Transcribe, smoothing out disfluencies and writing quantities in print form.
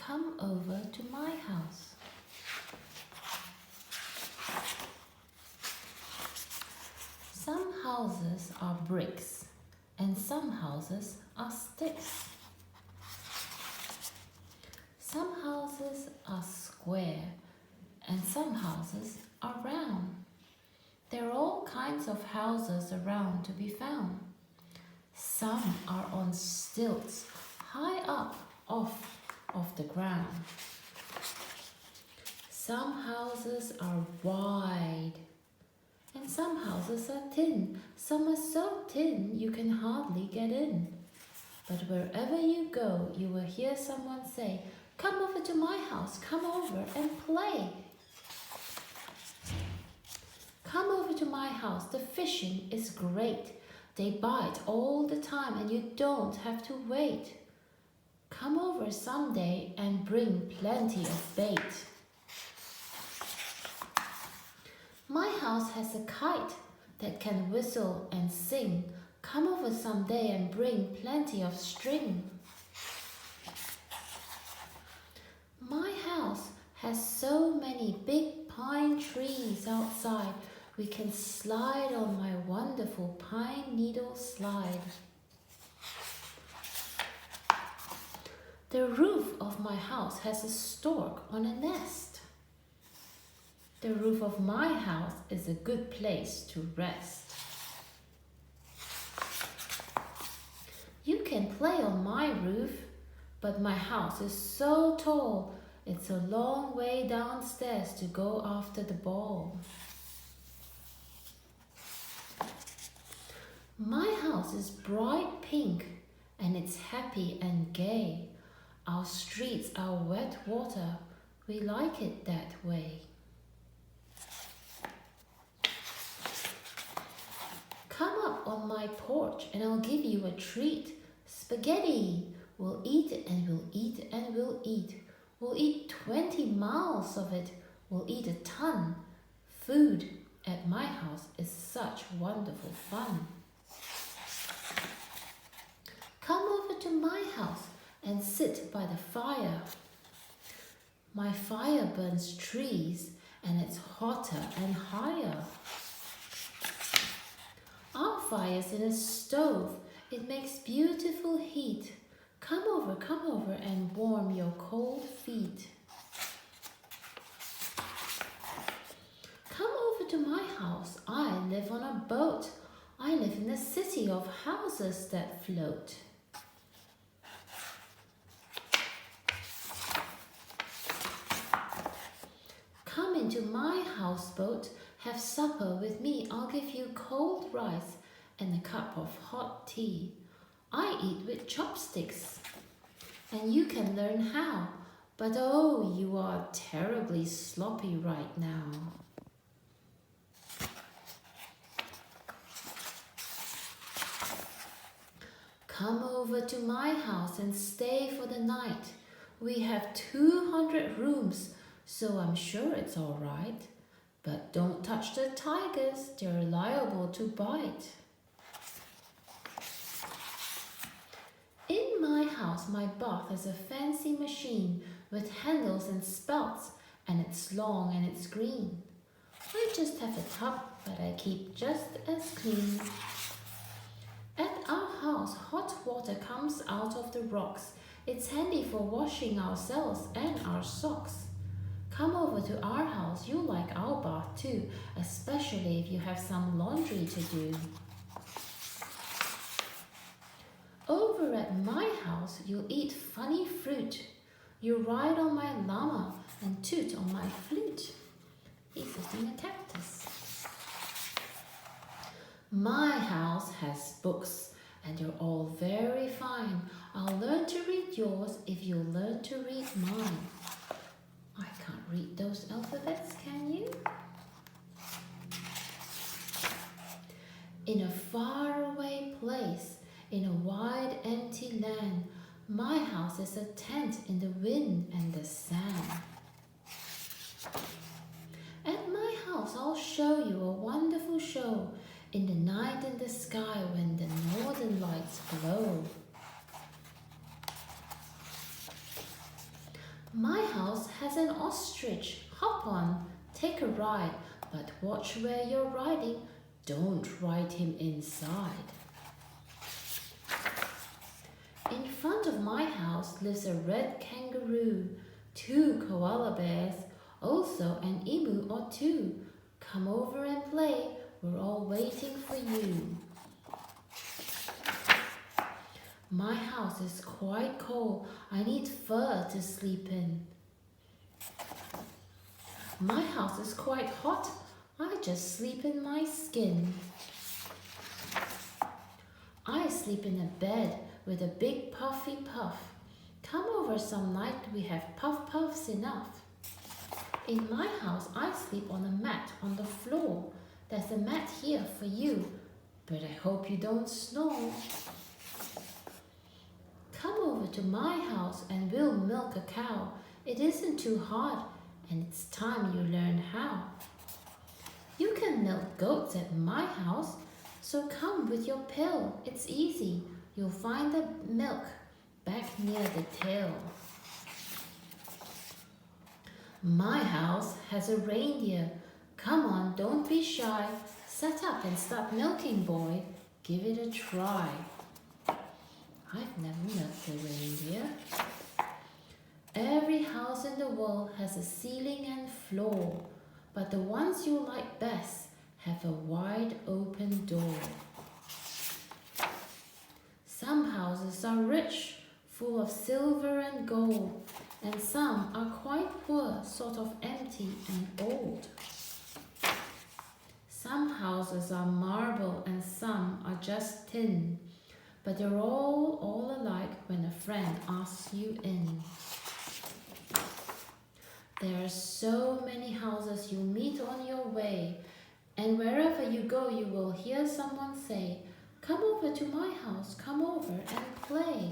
come over to my house. Some houses are bricks and some houses are sticks. Some houses are square and some houses are round. There are all kinds of houses around to be found. Some are on stilts high up off the ground. Some houses are wide and some houses are thin. Some are so thin you can hardly get in. But wherever you go, you will hear someone say, "Come over to my house, come over and play. Come over to my house, the fishing is great. They bite all the time and you don't have to wait. Come over someday and bring plenty of bait." My house has a kite that can whistle and sing. Come over someday and bring plenty of string. My house has so many big pine trees outside. We can slide on my wonderful pine needle slide. The roof of my house has a stork on a nest. The roof of my house is a good place to rest. You can play on my roof, but my house is so tall, it's a long way downstairs to go after the ball. My house is bright pink and it's happy and gay. Our streets are wet water, we like it that way. Come up on my porch and I'll give you a treat. Spaghetti! We'll eat and we'll eat and we'll eat. We'll eat 20 miles of it. We'll eat a ton. Food at my house is such wonderful fun. Come over to my house and sit by the fire. My fire burns trees and it's hotter and higher. Our fire's in a stove. It makes beautiful heat. Come over and warm your cold feet. Come over to my house. I live on a boat. I live in a city of houses that float. Come into my houseboat. Have supper with me. I'll give you cold rice and a cup of hot tea. I eat with chopsticks, and you can learn how. But oh, you are terribly sloppy right now. Come over to my house and stay for the night. We have 200 rooms, so I'm sure it's all right. But don't touch the tigers, they're liable to bite. In my house, my bath is a fancy machine with handles and spouts, and it's long and it's green. I just have a tub, but I keep just as clean. At our house, hot water comes out of the rocks. It's handy for washing ourselves and our socks. Come over to our house, you'll like our bath too, especially if you have some laundry to do. Over at my house, you'll eat funny fruit. You ride on my llama and toot on my flute. He's eating a cactus. My house has books, and you're all very fine. I'll learn to read yours if you learn to read mine. I can't read those alphabets, can you? In a faraway place, in a wide empty land, my house is a tent in the wind and the sand. At my house, I'll show you a wonderful show in the night in the sky when the northern lights glow. an ostrich. Hop on, take a ride, but watch where you're riding. Don't ride him inside. In front of my house lives a red kangaroo, 2 koala bears, also an emu or 2. Come over and play, we're all waiting for you. My house is quite cold, I need fur to sleep in. My house is quite hot, I just sleep in my skin. I sleep in a bed with a big puffy puff. Come over some night, we have puff puffs enough. In my house, I sleep on a mat on the floor. There's a mat here for you, but I hope you don't snore. Come over to my house and we'll milk a cow. It isn't too hard, and it's time you learn how. You can milk goats at my house, so come with your pail. It's easy. You'll find the milk back near the tail. My house has a reindeer. Come on, don't be shy. Set up and start milking, boy. Give it a try. I've never milked a reindeer. Every house in the world has a ceiling and floor, but the ones you like best have a wide open door. Some houses are rich, full of silver and gold, and some are quite poor, sort of empty and old. Some houses are marble and some are just tin, but they're all alike when a friend asks you in. There are so many houses you meet on your way, and wherever you go you will hear someone say, "Come over to my house, come over and play."